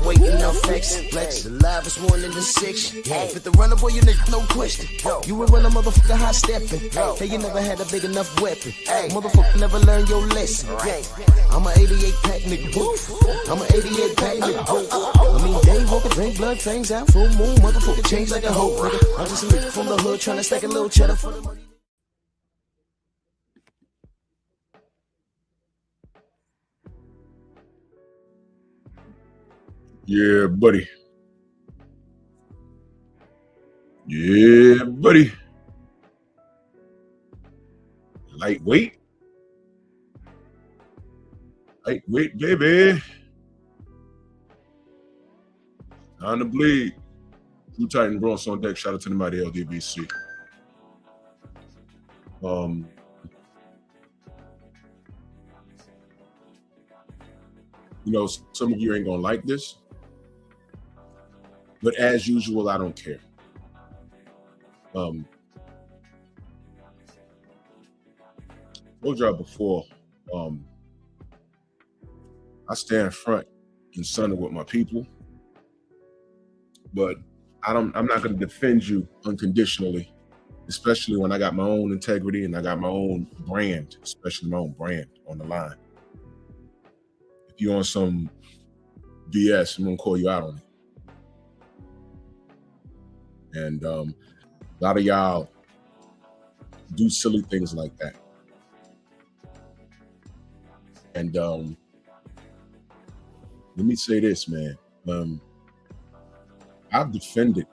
weight and I'm flex. The live is 1 in the 6. Fit the runner, boy, you nigga, no question. You will run a motherfucker high stepping. Hey, you never had a big enough weapon. Motherfucker never learned your lesson. I'm a 88 pack nigga. I'm a 88 pack nigga. I mean, day walker, drink blood, things out, full moon, motherfucker change like a hoe, nigga. I'm just a nigga from the hood trying to stack a little cheddar for the money. Yeah, buddy. Yeah, buddy. Lightweight. Lightweight, baby. On the bleed. Blue Titan Bronx on deck. Shout out to the mighty LDBC. You know, some of you ain't gonna like this, but as usual, I don't care. Told y'all before, I stand front and center with my people, but I'm not gonna defend you unconditionally, especially when I got my own integrity and I got my own brand, especially my own brand on the line. If you're on some BS, I'm gonna call you out on it. And a lot of y'all do silly things like that. And let me say this, man. I've defended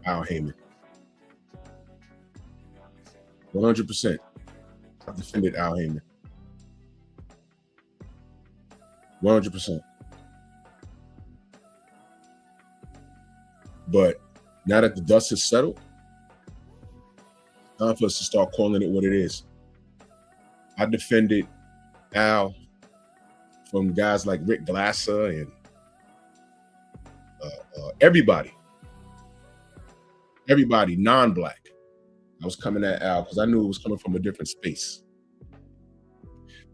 Al Haymon. 100%. I've defended Al Haymon. 100%. But now that the dust has settled, time for us to start calling it what it is. I defended Al from guys like Rick Glasser and everybody non-black. I was coming at Al because I knew it was coming from a different space.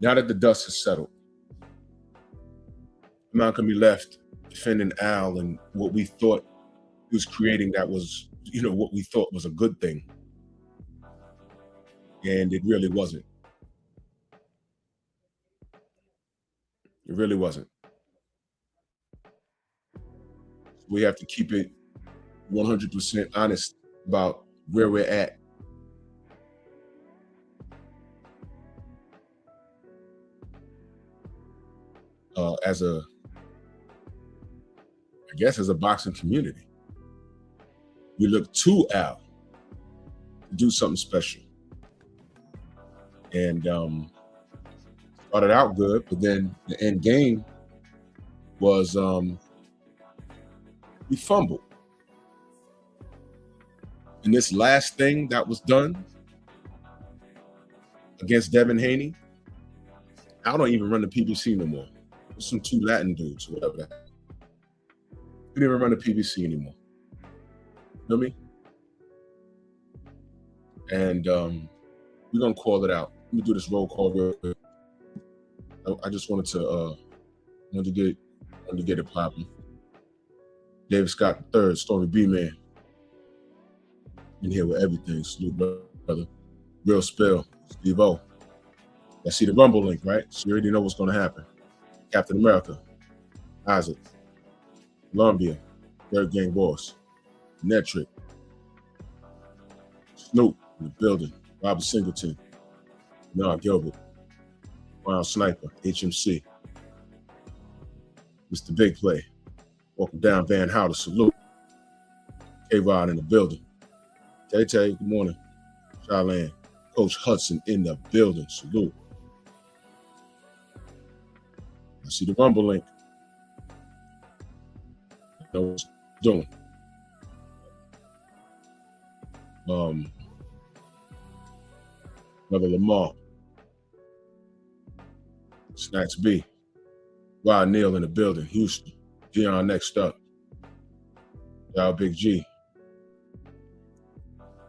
Now that the dust has settled, I'm not going to be left defending Al and what we thought he was creating that was, what we thought was a good thing. And it really wasn't. It really wasn't. We have to keep it 100% honest about where we're at. As a boxing community, we look to Al to do something special. And started out good, but then the end game was we fumbled. And this last thing that was done against Devin Haney, I don't even run the PBC no more. There's some 2 Latin dudes, whatever that. We don't even run the PBC anymore. You know me? And we're gonna call it out. Let me do this roll call real quick. I just wanted to get it popping. David Scott III, Stormy B-Man. In here with everything. Salute, brother. Real Spell, Steve O. I see the Rumble link, right? So you already know what's gonna happen. Captain America, Isaac, Columbia, Third Gang Boss, Netrick, Snoop in the building, Robert Singleton, Nah Gilbert, Brown Sniper, HMC, Mr. Big Play, Welcome Down Van Howder, salute, K-Rod in the building, Tay-Tay, good morning, Charlene, Coach Hudson in the building, salute. I see the Rumble link. I know what it's doing. Brother Lamar. Snacks B. Rod Neal in the building. Houston. Dion next up. Y'all Big G.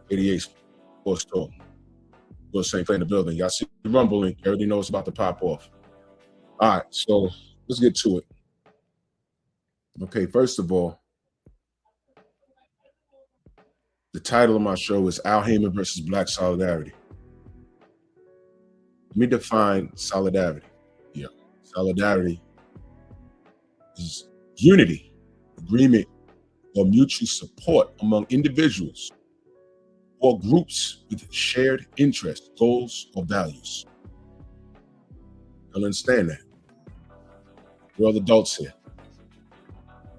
88 Sports Talk. Bill St. Clair in the building. Y'all see the Rumble link. Everybody knows it's about to pop off. All right, so let's get to it. Okay, first of all, the title of my show is Al Haymon versus Black Solidarity. Let me define solidarity. Yeah, solidarity is unity, agreement, or mutual support among individuals or groups with shared interests, goals, or values. You'll understand that. We're all adults here,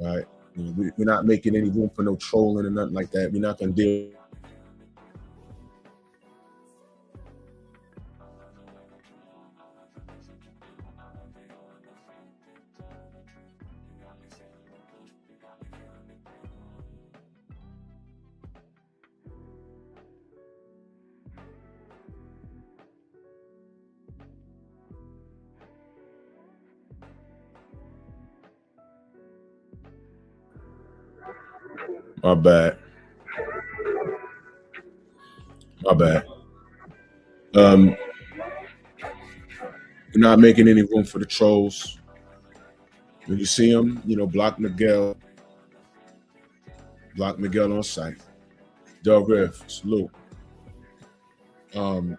right? We're not making any room for no trolling or nothing like that. We're not going to deal. My bad. My bad. We're not making any room for the trolls. When you see them, block Miguel on site. Doug Riff, salute.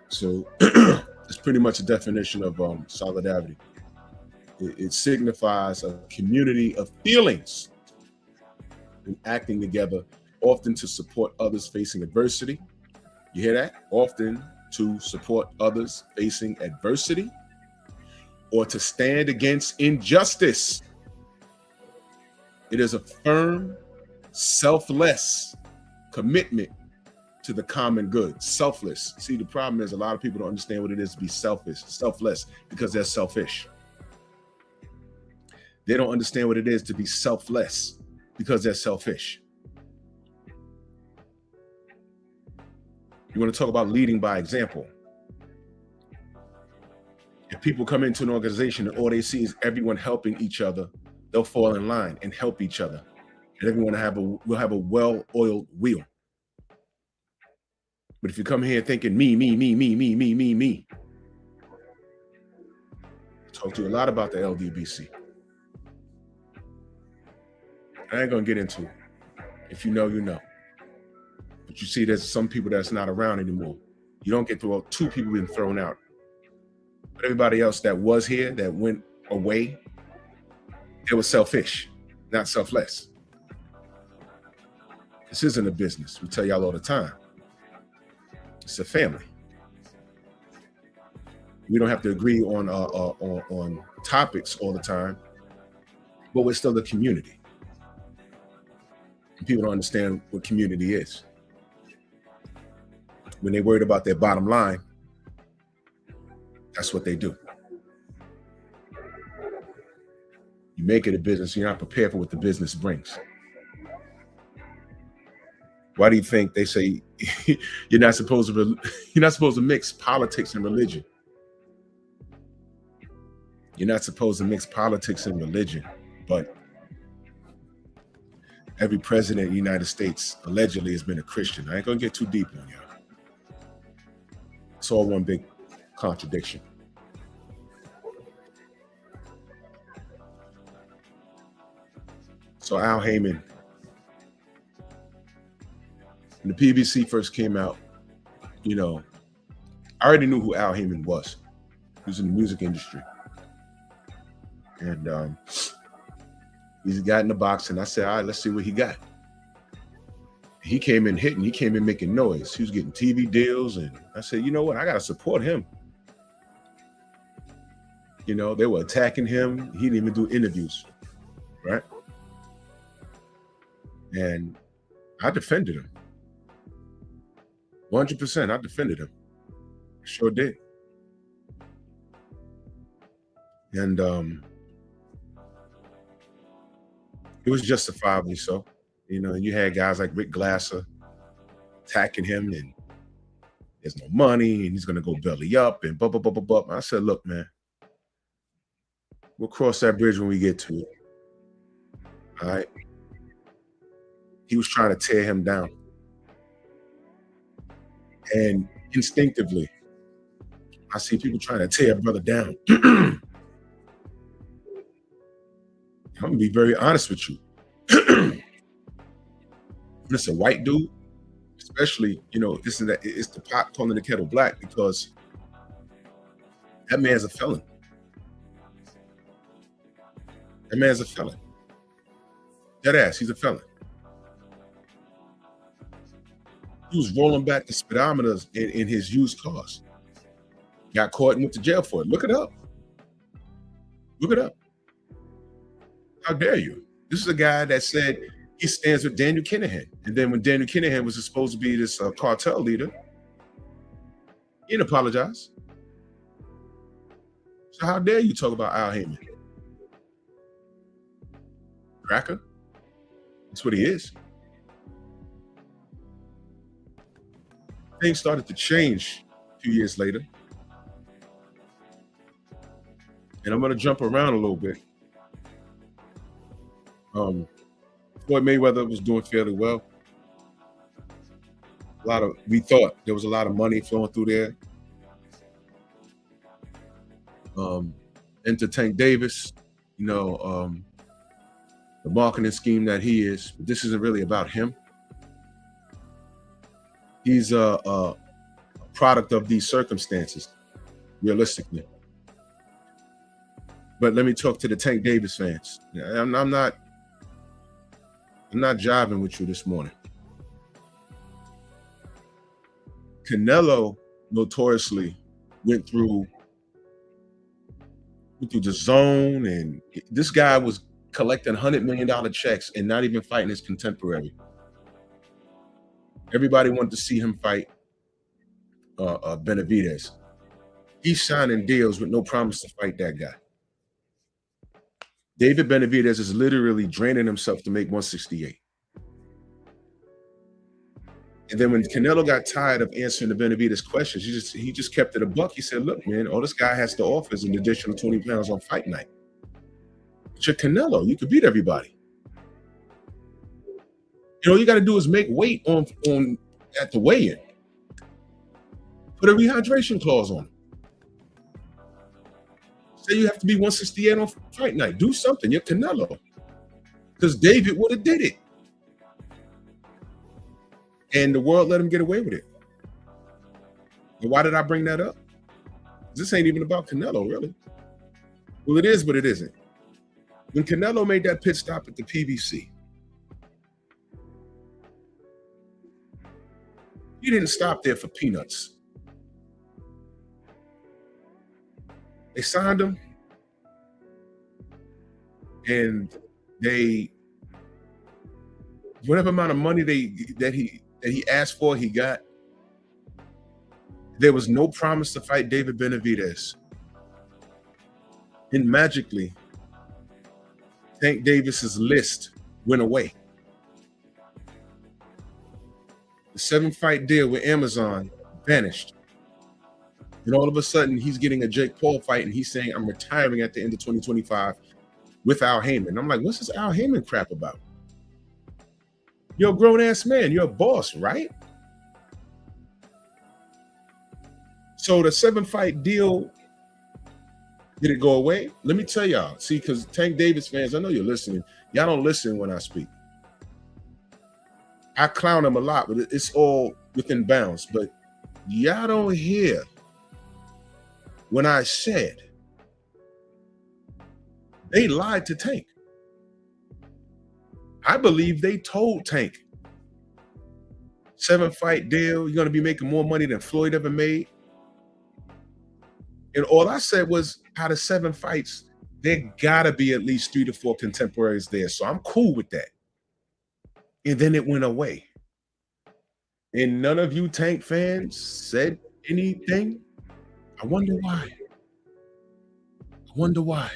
So it's pretty much a definition of solidarity. It signifies a community of feelings and acting together, often to support others facing adversity. You hear that? Often to support others facing adversity or to stand against injustice. It is a firm, selfless commitment to the common good. Selfless. See, the problem is a lot of people don't understand what it is to be selfless, because they're selfish. They don't understand what it is to be selfless because they're selfish. You want to talk about leading by example. If people come into an organization and all they see is everyone helping each other, they'll fall in line and help each other. And everyone will have a well-oiled wheel. But if you come here thinking me, I talked to you a lot about the LDBC. I ain't gonna get into it. If you know, you know. But you see, there's some people that's not around anymore. You don't get through 2 people being thrown out. But everybody else that was here, that went away, they were selfish, not selfless. This isn't a business. We tell y'all all the time. It's a family. We don't have to agree on topics all the time, but we're still a community. And people don't understand what community is. When they're worried about their bottom line, that's what they do. You make it a business, you're not prepared for what the business brings. Why do you think they say you're not supposed to mix politics and religion? You're not supposed to mix politics and religion, but every president of the United States allegedly has been a Christian. I ain't gonna get too deep on y'all. It's all one big contradiction. So Al Haymon, when the PBC first came out, I already knew who Al Haymon was. He was in the music industry. And he's got in the box, and I said, all right, let's see what he got. He came in hitting, he came in making noise. He was getting TV deals, and I said, you know what? I got to support him. They were attacking him. He didn't even do interviews, right? And I defended him. 100%, I defended him. I sure did. And it was justifiably so. You had guys like Rick Glasser attacking him, and there's no money, and he's going to go belly up, and blah, blah, blah, blah, blah. I said, look, man, we'll cross that bridge when we get to it. All right? He was trying to tear him down. And instinctively, I see people trying to tear a brother down. I'm going to be very honest with you. when it's a white dude, especially, it's the pot calling the kettle black, because that man's a felon. That man's a felon. Dead ass, he's a felon. He was rolling back the speedometers in his used cars. Got caught and went to jail for it. Look it up. Look it up. How dare you? This is a guy that said he stands with Daniel Kinahan. And then when Daniel Kinahan was supposed to be this cartel leader, he didn't apologize. So how dare you talk about Al Haymon? Cracker? That's what he is. Things started to change a few years later. And I'm going to jump around a little bit. Floyd Mayweather was doing fairly well. We thought there was a lot of money flowing through there. Into Tank Davis, the marketing scheme that he is. But this isn't really about him. He's a product of these circumstances, realistically. But let me talk to the Tank Davis fans. I'm not jiving with you this morning. Canelo notoriously went through the zone, and this guy was collecting $100 million checks and not even fighting his contemporary. Everybody wanted to see him fight Benavidez. He's signing deals with no promise to fight that guy. David Benavidez is literally draining himself to make 168. And then when Canelo got tired of answering the Benavidez questions, he just kept it a buck. He said, look, man, all this guy has to offer is an additional 20 pounds on fight night. But you're Canelo. You could beat everybody. All you got to do is make weight on at the weigh-in. Put a rehydration clause on it. Say you have to be 168 on fight night. Do something. You're Canelo. Because David would have did it. And the world let him get away with it. And why did I bring that up? This ain't even about Canelo, really. Well, it is, but it isn't. When Canelo made that pit stop at the PBC, he didn't stop there for peanuts. They signed him, and whatever amount of money that he asked for, he got. There was no promise to fight David Benavidez. And magically, Tank Davis's list went away. The 7-fight deal with Amazon vanished. And all of a sudden, he's getting a Jake Paul fight, and he's saying, I'm retiring at the end of 2025 with Al Haymon. I'm like, what's this Al Haymon crap about? You're a grown-ass man. You're a boss, right? So the 7-fight deal, did it go away? Let me tell y'all. See, because Tank Davis fans, I know you're listening. Y'all don't listen when I speak. I clown him a lot, but it's all within bounds. But y'all don't hear when I said they lied to Tank. I believe they told Tank, 7-fight deal, you're going to be making more money than Floyd ever made. And all I said was, out of 7 fights, there got to be at least 3 to 4 contemporaries there. So I'm cool with that. And then it went away. And none of you Tank fans said anything. I wonder why. I wonder why.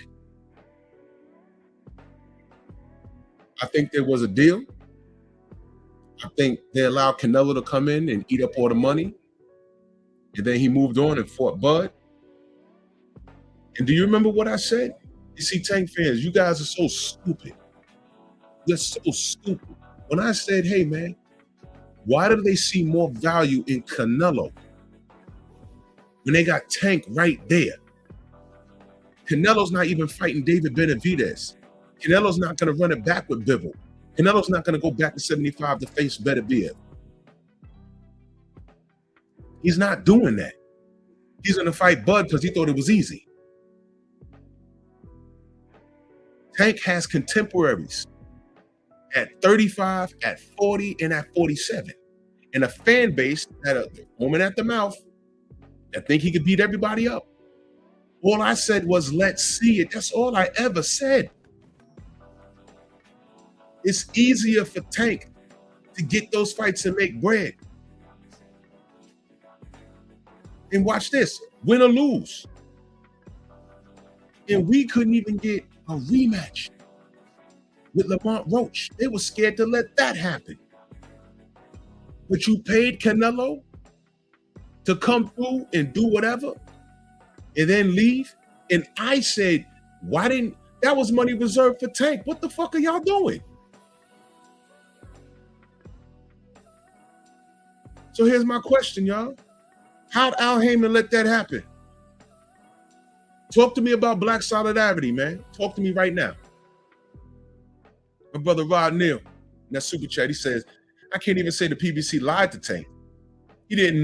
I think there was a deal. I think they allowed Canelo to come in and eat up all the money. And then he moved on and fought Bud. And do you remember what I said? You see, Tank fans, you guys are so stupid. You're so stupid. When I said, hey, man, why do they see more value in Canelo when they got Tank right there? Canelo's not even fighting David Benavidez. Canelo's not going to run it back with Bivol. Canelo's not going to go back to 75 to face Beterbiev. He's not doing that. He's going to fight Bud because he thought it was easy. Tank has contemporaries at 35, at 40, and at 47. And a fan base that are foaming at the mouth that think he could beat everybody up. All I said was, let's see it. That's all I ever said. It's easier for Tank to get those fights and make bread. And watch this, win or lose. And we couldn't even get a rematch with Lamont Roach. They were scared to let that happen. But you paid Canelo to come through and do whatever and then leave. And I said, why didn't, that was money reserved for Tank. What the fuck are y'all doing? So here's my question, y'all. How'd Al Haymon let that happen? Talk to me about black solidarity, man. Talk to me right now. My brother Rod Neal, in that super chat, he says, I can't even say the PBC lied to Tank. He didn't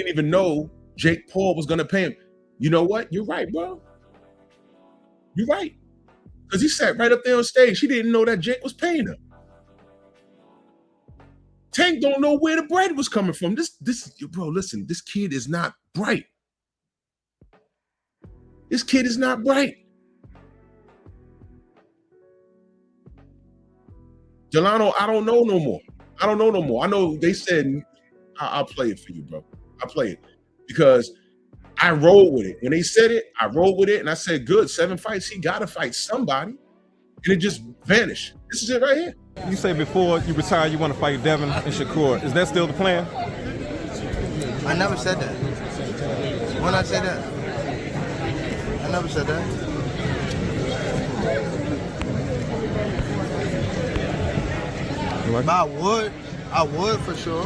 even know Jake Paul was gonna pay him. You know what? You're right, bro. You're right. Because he sat right up there on stage. He didn't know that Jake was paying him. Tank don't know where the bread was coming from. Bro, listen, this kid is not bright. This kid is not bright. Delano, I don't know no more. I don't know no more. I know they said, I'll play it for you, bro. I'll play it. Because I rolled with it. When they said it, I rolled with it. And I said, good, 7 fights. He got to fight somebody. And it just vanished. This is it right here. You say before you retire, you want to fight Devin and Shakur. Is that still the plan? I never said that. When I said that? I never said that. But I would for sure.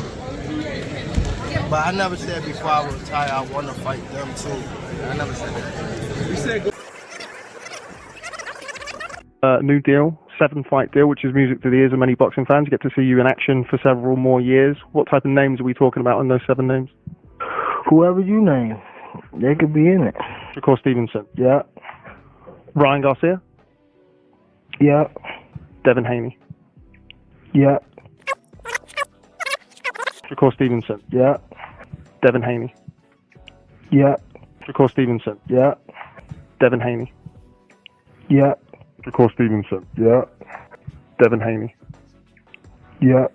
But I never said before I retire I want to fight them too. I never said that. You said New deal, 7-fight deal, which is music to the ears of many boxing fans. You get to see you in action for several more years. What type of names are we talking about in those 7 names? Whoever you name, they could be in it. Shakur Stevenson. Yeah. Ryan Garcia. Yeah. Devin Haney. Yeah. Shakur Stevenson. Yeah. Devin Haney. Yeah. Shakur Stevenson. Yeah. Devin Haney. Yeah. Shakur Stevenson. Yeah. Devin Haney. Yeah.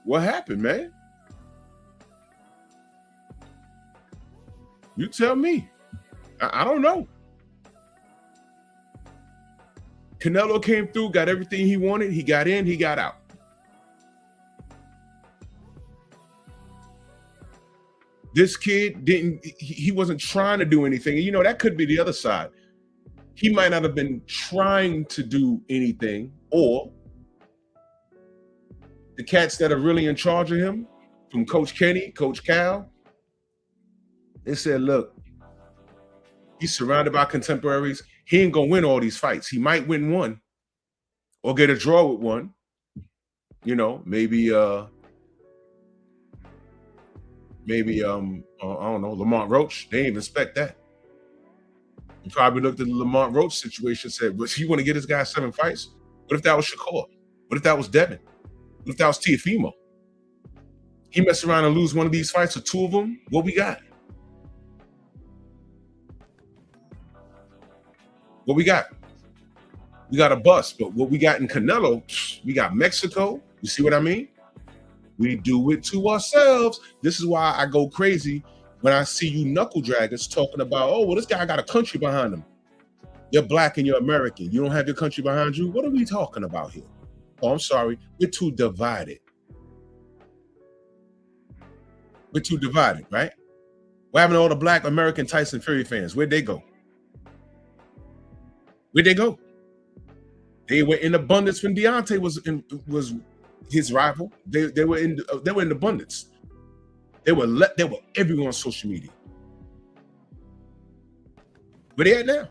what happened, man? You tell me. I don't know. Canelo came through, got everything he wanted. He got in, he got out. This kid he wasn't trying to do anything. You know, that could be the other side. He might not have been trying to do anything, or the cats that are really in charge of him, from Coach Kenny, Coach Cal, they said, look, he's surrounded by contemporaries. He ain't gonna win all these fights. He might win one or get a draw with one. You know, maybe I don't know, Lamont Roach. They didn't even expect that. He probably looked at the Lamont Roach situation and said, well, if you want to get this guy 7 fights, what if that was Shakur? What if that was Devin? What if that was Teofimo? He mess around and lose one of these fights or 2 of them, what we got? What we got? We got a bust, but what we got in Canelo, we got Mexico. You see what I mean? We do it to ourselves. This is why I go crazy when I see you knuckle draggers talking about, oh, well, this guy got a country behind him. You're black and you're American. You don't have your country behind you. What are we talking about here? Oh, I'm sorry. We're too divided. We're too divided, right? What happened to all the black American Tyson Fury fans? Where'd they go? Where'd they go? They were in abundance when Deontay was his rival. They were in abundance. They were everywhere on social media. Where they at now?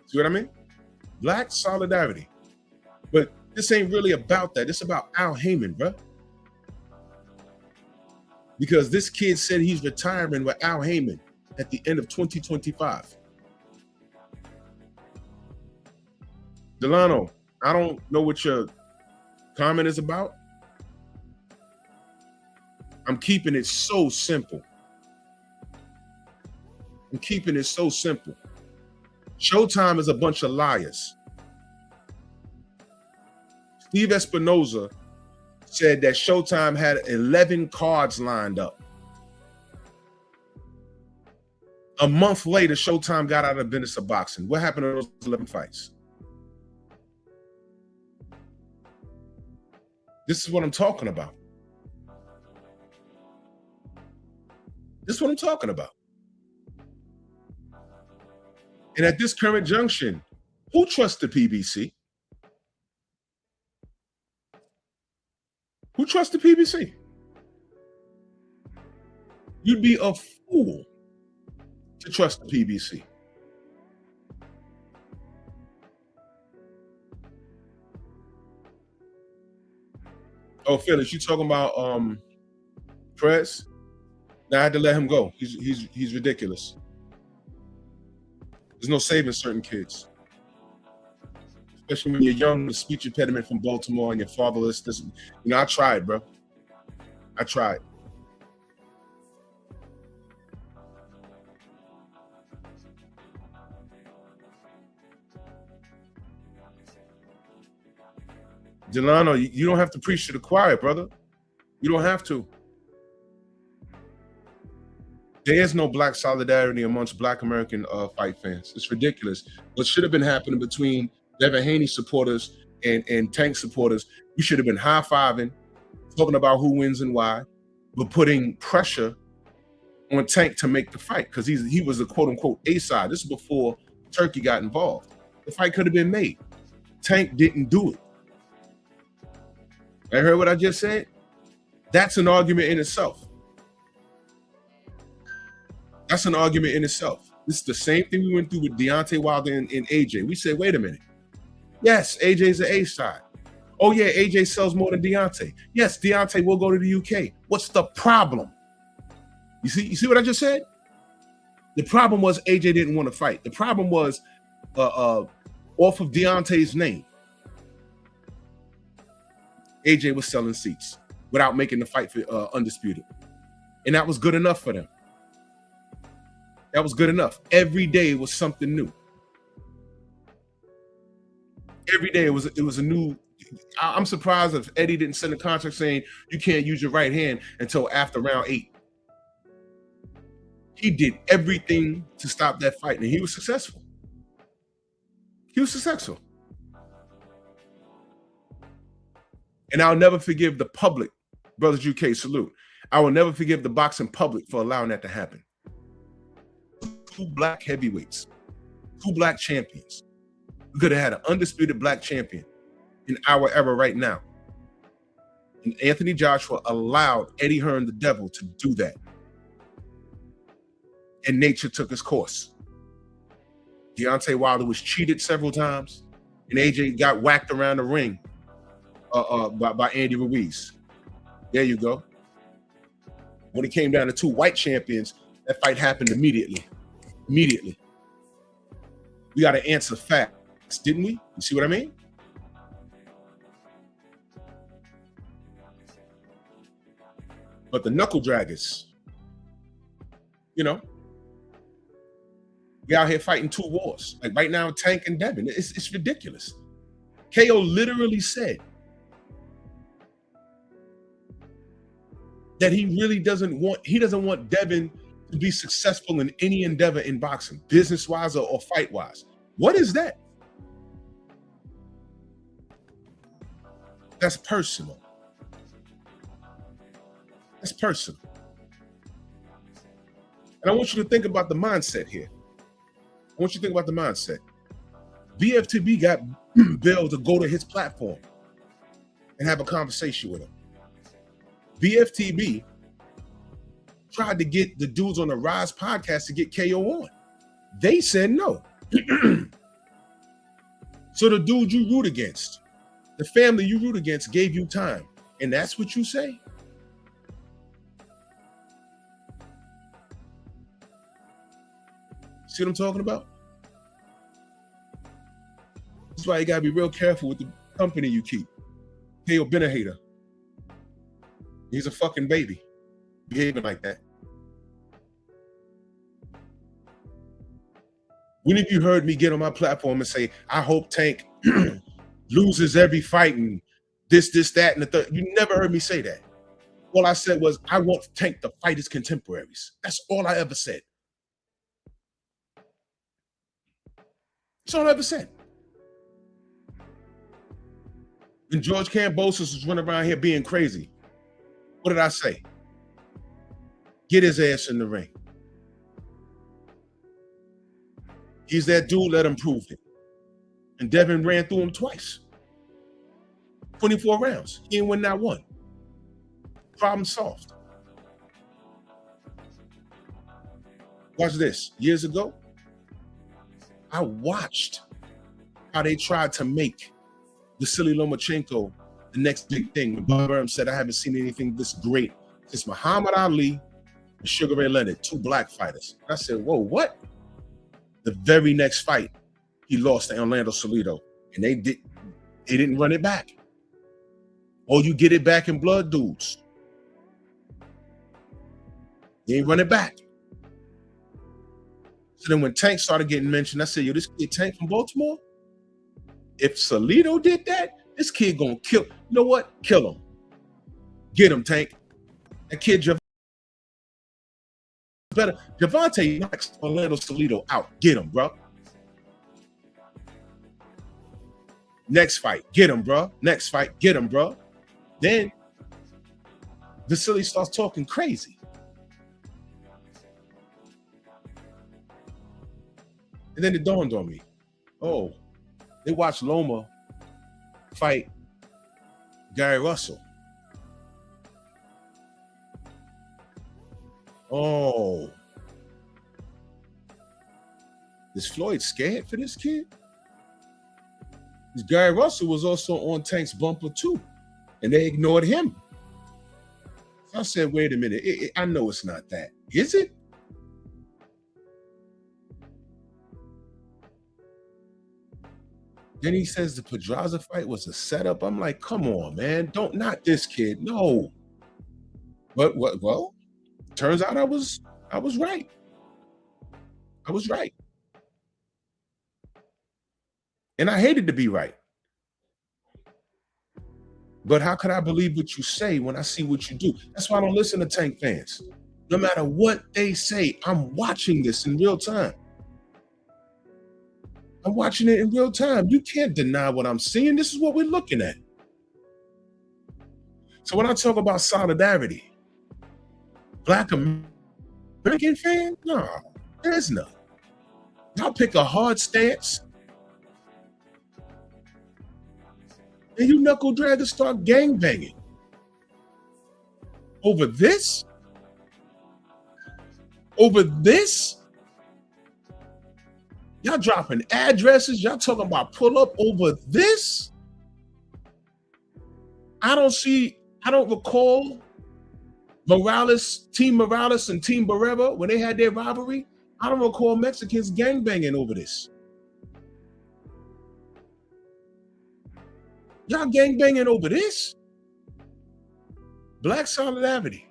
See what I mean? Black solidarity. But this ain't really about that. It's about Al Haymon, bro. Because this kid said he's retiring with Al Haymon at the end of 2025. Delano, I don't know what your comment is about. I'm keeping it so simple. I'm keeping it so simple. Showtime is a bunch of liars. Steve Espinoza said that Showtime had 11 cards lined up. A month later, Showtime got out of the business of boxing. What happened to those 11 fights? This is what I'm talking about. This is what I'm talking about. And at this current junction, who trusts the PBC? Who trusts the PBC? You'd be a fool to trust the PBC. Oh, Phyllis, you talking about Prez? Now I had to let him go. He's ridiculous. There's no saving certain kids, especially when you're young, with a speech impediment from Baltimore, and you're fatherless. I tried, bro. I tried. Delano, you don't have to preach to the choir, brother. You don't have to. There is no black solidarity amongst Black American fight fans. It's ridiculous. What should have been happening between Devin Haney supporters and Tank supporters, we should have been high-fiving, talking about who wins and why, but putting pressure on Tank to make the fight, because he was a quote-unquote A-side. This is before Turkey got involved. The fight could have been made. Tank didn't do it. I heard what I just said? That's an argument in itself. That's an argument in itself. This is the same thing we went through with Deontay Wilder and AJ. We said, wait a minute. Yes, AJ's an A-side. Oh yeah, AJ sells more than Deontay. Yes, Deontay will go to the UK. What's the problem? You see what I just said? The problem was AJ didn't want to fight. The problem was off of Deontay's name, AJ was selling seats without making the fight for undisputed. And that was good enough for them. That was good enough. Every day was something new. Every day it was a new. I'm surprised if Eddie didn't send a contract saying you can't use your right hand until after round 8. He did everything to stop that fight, and he was successful. He was successful. And I'll never forgive the public, Brothers UK, salute. I will never forgive the boxing public for allowing that to happen. 2 black heavyweights, 2 black champions. We could have had an undisputed black champion in our era right now. And Anthony Joshua allowed Eddie Hearn, the devil, to do that. And nature took its course. Deontay Wilder was cheated several times, and AJ got whacked around the ring by Andy Ruiz. There you go. When it came down to 2 white champions, that fight happened immediately. Immediately. We got to answer facts, didn't we? You see what I mean? But the knuckle draggers, we out here fighting 2 wars. Like right now, Tank and Devin. It's ridiculous. KO literally said that he doesn't want Devin to be successful in any endeavor in boxing, business-wise or fight-wise. What is that? That's personal. That's personal. And I want you to think about the mindset here. I want you to think about the mindset. BFTB got Bill to go to his platform and have a conversation with him. BFTB tried to get the dudes on the Rise podcast to get KO on. They said no. So the dude you root against, the family you root against gave you time. And that's what you say? See what I'm talking about? That's why you gotta be real careful with the company you keep. KO been a hater. He's a fucking baby, behaving like that. When have you heard me get on my platform and say, I hope Tank loses every fight and this, that, and the third? You never heard me say that. All I said was, I want Tank to fight his contemporaries. That's all I ever said. That's all I ever said. And George Kambosos was running around here being crazy. What did I say? Get his ass in the ring. He's that dude, let him prove it. And Devin ran through him twice. 24 rounds. He didn't win that one. Problem solved. Watch this. Years ago, I watched how they tried to make Vasily Lomachenko the next big thing. When Bob Burnham said, I haven't seen anything this great since Muhammad Ali and Sugar Ray Leonard, two black fighters. And I said, whoa, what? The very next fight, he lost to Orlando Salido, and they didn't run it back. Oh, you get it back in blood, dudes. They ain't run it back. So then when Tank started getting mentioned, I said, yo, this kid Tank from Baltimore? If Salido did that, this kid gonna kill. You know what? Kill him. Get him, Tank. That kid better. Javante knocks Orlando Salido out. Get him, bro. Next fight, get him, bro. Next fight, get him, bro. Then Vasily starts talking crazy. And then it dawned on me. Oh, they watched Loma fight Gary Russell. Oh, is Floyd scared for this kid? Because Gary Russell was also on Tank's bumper too, and they ignored him. So I said, wait a minute, I know it's not that. Is it? Then he says the Pedraza fight was a setup. I'm like, come on, man, don't knock this kid. No. But what? Well, turns out I was right. I was right. And I hated to be right. But how could I believe what you say when I see what you do? That's why I don't listen to Tank fans. No matter what they say, I'm watching this in real time. I'm watching it in real time. You can't deny what I'm seeing. This is what we're looking at. So when I talk about solidarity, Black American fan? No, there's none. Y'all pick a hard stance, and you knuckle draggers start gangbanging. Over this? Over this? Y'all dropping addresses. Y'all talking about pull up over this? I don't recall Team Morales and Team Barrera, when they had their rivalry, I don't recall Mexicans gangbanging over this. Y'all gangbanging over this? Black solidarity.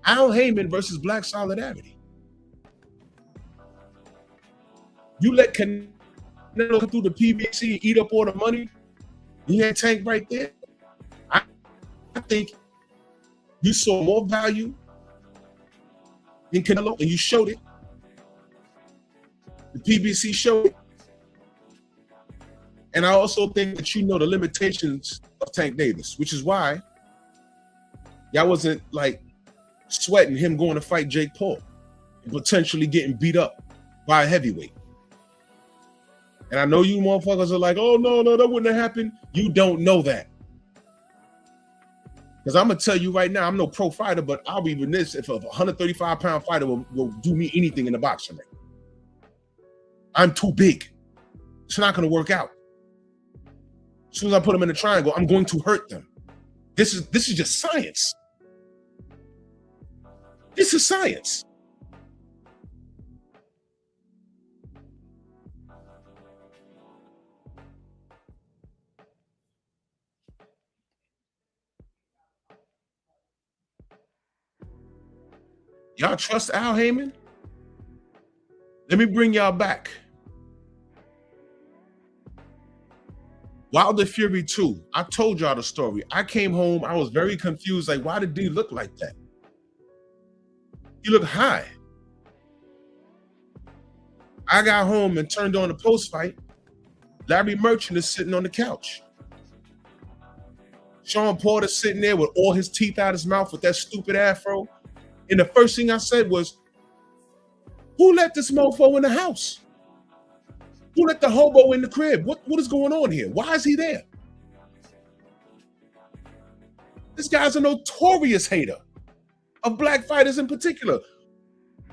Al Haymon versus Black solidarity. You let Canelo come through the PBC and eat up all the money. You had Tank right there. I think you saw more value in Canelo, and you showed it. The PBC showed it. And I also think that you know the limitations of Tank Davis, which is why y'all wasn't like sweating him going to fight Jake Paul and potentially getting beat up by a heavyweight. And I know you motherfuckers are like, oh, no, that wouldn't have happened. You don't know that. Because I'm going to tell you right now, I'm no pro fighter, but I'll be remiss if a 135-pound fighter will do me anything in the boxing ring. I'm too big. It's not going to work out. As soon as I put them in a triangle, I'm going to hurt them. This is just science. This is science. Y'all trust Al Haymon? Let me bring y'all back. Wilder Fury 2. I told y'all the story. I came home. I was very confused. Like, why did D look like that? He looked high. I got home and turned on the post-fight. Larry Merchant is sitting on the couch. Sean Porter's sitting there with all his teeth out his mouth with that stupid afro. And the first thing I said was, who let this mofo in the house? Who let the hobo in the crib? What is going on here? Why is he there? This guy's a notorious hater of black fighters in particular.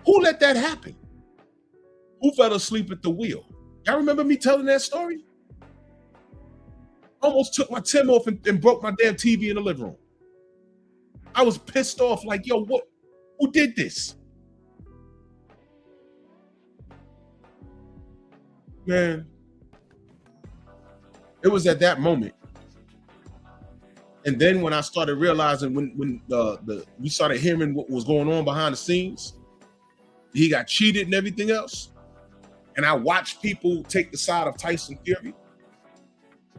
Who let that happen? Who fell asleep at the wheel? Y'all remember me telling that story? Almost took my Tim off and broke my damn TV in the living room. I was pissed off like, yo, what? Who did this? Man, it was at that moment. And then when I started realizing when we started hearing what was going on behind the scenes, he got cheated and everything else. And I watched people take the side of Tyson Fury.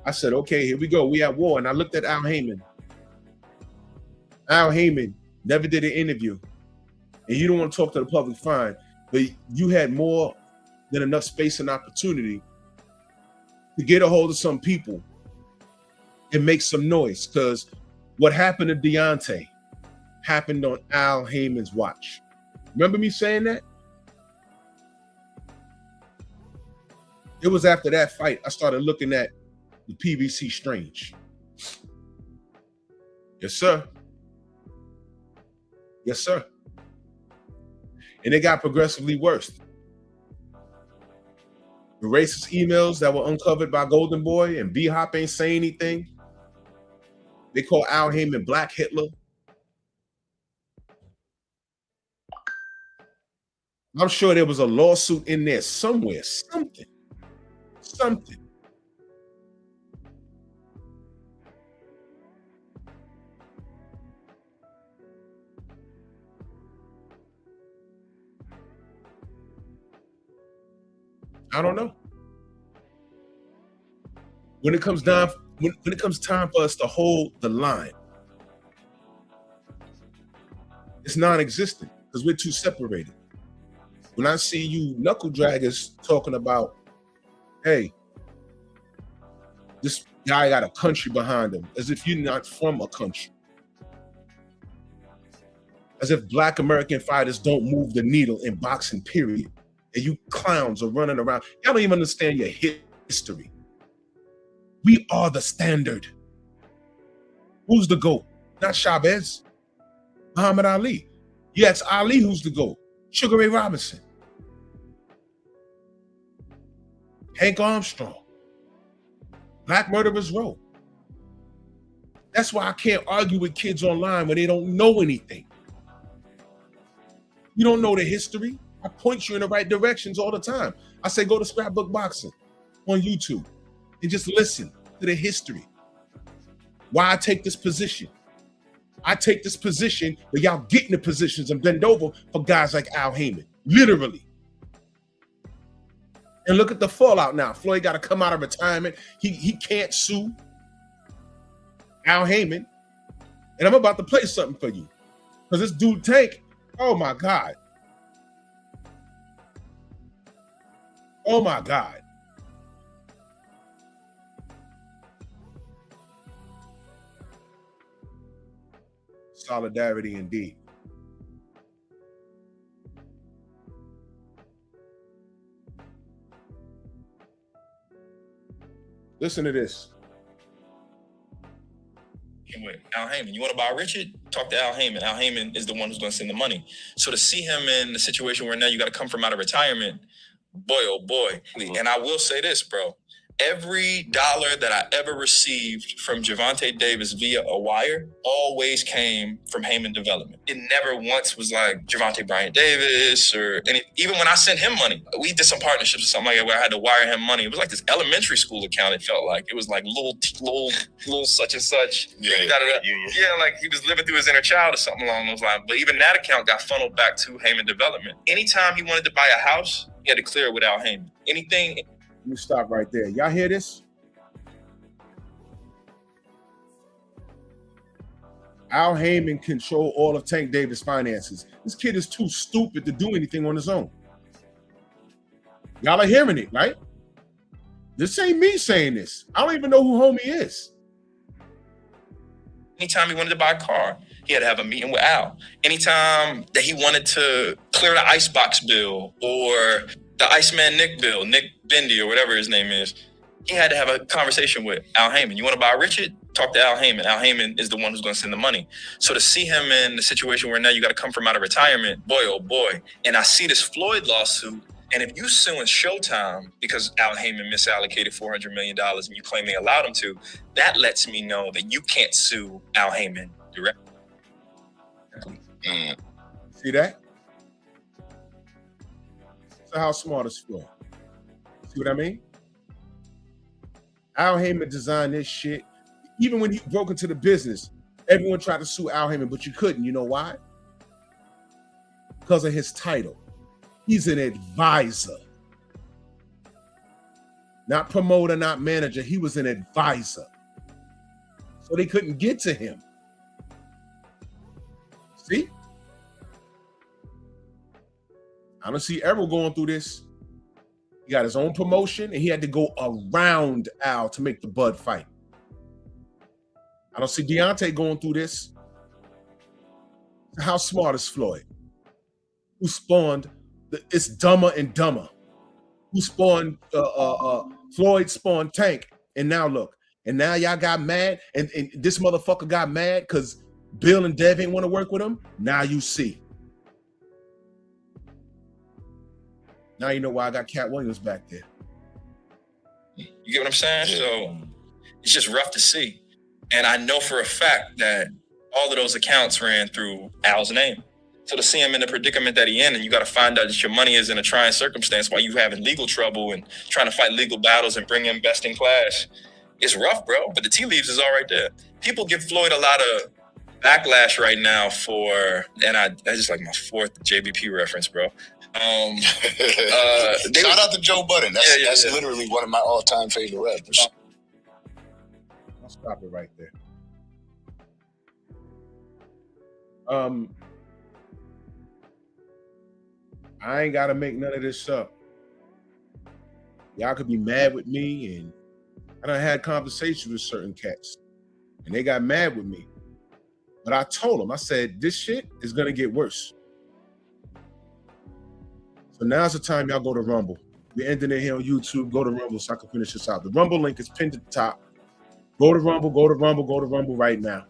I said, okay, here we go. We at war. And I looked at Al Haymon. Al Haymon never did an interview. And you don't want to talk to the public, fine. But you had more than enough space and opportunity to get a hold of some people and make some noise. Because what happened to Deontay happened on Al Haymon's watch. Remember me saying that? It was after that fight I started looking at the PBC Strange. Yes, sir. Yes, sir. And it got progressively worse. The racist emails that were uncovered by Golden Boy and B-Hop ain't saying anything. They call Al Haymon Black Hitler. I'm sure there was a lawsuit in there somewhere, something. I don't know. When it comes down, when it comes time for us to hold the line, it's non-existent because we're too separated. When I see you knuckle draggers talking about, hey, this guy got a country behind him, as if you're not from a country. As if black American fighters don't move the needle in boxing, period. And you clowns are running around. Y'all don't even understand your history. We are the standard. Who's the GOAT? Not Chavez. Muhammad Ali. You ask Ali who's the GOAT. Sugar Ray Robinson. Hank Armstrong. Black Murderers Row. That's why I can't argue with kids online when they don't know anything. You don't know the history. I point you in the right directions all the time. I say, go to Scrapbook Boxing on YouTube and just listen to the history. Why I take this position. I take this position, but y'all get in the positions and bend over for guys like Al Haymon, literally. And look at the fallout now. Floyd got to come out of retirement. He can't sue Al Haymon. And I'm about to play something for you. Because this dude Tank, oh my God. Oh my God. Solidarity indeed. Listen to this. With Al Haymon. You want to buy Richard? Talk to Al Haymon. Al Haymon is the one who's going to send the money. So to see him in the situation where now you got to come from out of retirement, boy, oh boy. And I will say this, bro. Every dollar that I ever received from Gervonta Davis via a wire always came from Haymon Development. It never once was like Gervonta Bryant Davis or any. Even when I sent him money, we did some partnerships or something like that where I had to wire him money. It was like this elementary school account. It felt like it was like little such and such. Yeah, like he was living through his inner child or something along those lines. But even that account got funneled back to Haymon Development. Anytime he wanted to buy a house, he had to clear it with Al Haymon. Anything. Let me stop right there. Y'all hear this? Al Haymon control all of Tank Davis finances. This kid is too stupid to do anything on his own. Y'all are hearing it, right? This ain't me saying this. I don't even know who homie is. Anytime he wanted to buy a car, he had to have a meeting with Al. Anytime that he wanted to clear the icebox bill or the Iceman Nick bill, Nick Bendy or whatever his name is, he had to have a conversation with Al Haymon. You want to buy Richard? Talk to Al Haymon. Al Haymon is the one who's going to send the money. So to see him in the situation where now you got to come from out of retirement, boy, oh boy. And I see this Floyd lawsuit. And if you suing Showtime because Al Haymon misallocated $400 million and you claim they allowed him to, that lets me know that you can't sue Al Haymon directly. See that? So how smart is Floyd? See what I mean? Al Haymon designed this shit. Even when he broke into the business, everyone tried to sue Al Haymon, but you couldn't. You know why? Because of his title. He's an advisor. Not promoter, not manager. He was an advisor. So they couldn't get to him. See? I don't see Errol going through this. He got his own promotion, and he had to go around Al to make the Bud fight. I don't see Deontay going through this. How smart is Floyd? Who spawned? It's Dumber and Dumber. Who spawned? Floyd spawned Tank, and now look. And now y'all got mad, and this motherfucker got mad because Bill and Dev ain't want to work with him. Now you see. Now you know why I got Cat Williams back there. You get what I'm saying? Yeah. So it's just rough to see. And I know for a fact that all of those accounts ran through Al's name. So to see him in the predicament that he in, and you got to find out that your money is in a trying circumstance while you having legal trouble and trying to fight legal battles and bring in best in class, it's rough, bro. But the tea leaves is all right there. People give Floyd a lot of backlash right now for, and that's just like my fourth JBP reference, bro. Shout out to Joe Budden. That's literally one of my all-time favorite rappers. I'll stop it right there. I ain't gotta make none of this up. Y'all could be mad with me, and I done had conversations with certain cats, and they got mad with me. But I told them, I said, this shit is gonna get worse. So now's the time y'all go to Rumble. We're ending it here on YouTube. Go to Rumble so I can finish this out. The Rumble link is pinned at the top. Go to Rumble, go to Rumble, go to Rumble right now.